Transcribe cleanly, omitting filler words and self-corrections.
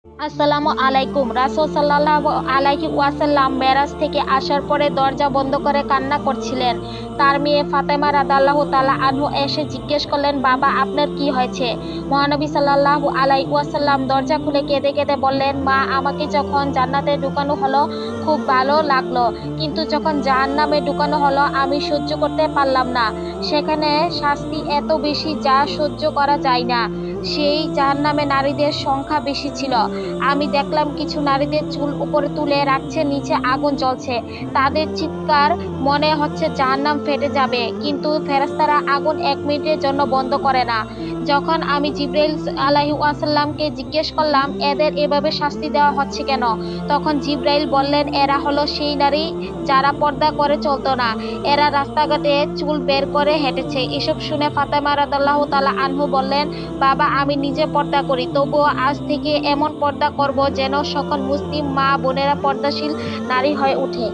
আসসালামু আলাইকুম। রাসূল সাল্লাল্লাহু আলাইহি ওয়াসাল্লাম মেরাজ থেকে আসার পরে দরজা বন্ধ করে কান্না করছিলেন। তার মেয়ে ফাতেমা রাদিয়াল্লাহু তাআলা আনহু এসে জিজ্ঞেস করলেন, বাবা আপনার কি হয়েছে? মহানবী সাল্লাল্লাহু আলাইহি ওয়াসাল্লাম দরজা খুলে কেঁদে কেঁদে বললেন, মা আমাকে যখন জান্নাতে ঢুকানো হলো খুব ভালো লাগলো, কিন্তু যখন জাহান্নামে ঢুকানো হলো আমি সহ্য করতে পারলাম না। সেখানে শাস্তি এত বেশি যা সহ্য করা যায় না। সেই জাহান্নামে নারীদের সংখ্যা বেশি ছিল। আমি দেখলাম কিছু নারীদের চুল উপরে তুলে রাখছে, নিচে আগুন জ্বলছে। তাদের চিৎকার মনে হচ্ছে জাহান্নাম ফেটে যাবে, কিন্তু ফেরেশতারা আগুন 1 মিনিটের জন্য বন্ধ করে না। যখন আমি জিবরাইল আলাইহিস সালামকে জিজ্ঞেস করলাম, এদের এভাবে শাস্তি দেওয়া হচ্ছে কেন? তখন জিবরাইল বললেন, এরা হলো সেই নারী যারা পর্দা করে চলত না। এরা রাস্তাঘাটে চুল বের করে হেঁটেছে। এসব শুনে ফাতেমা রাদিয়াল্লাহু তাআলা আনহু বললেন, বাবা আমি নিজে পর্দা করি, তবুও আজ থেকে এমন পর্দা করব যেন সকল মুসলিম মা বোনেরা পর্দাশীল নারী হয়ে ওঠে।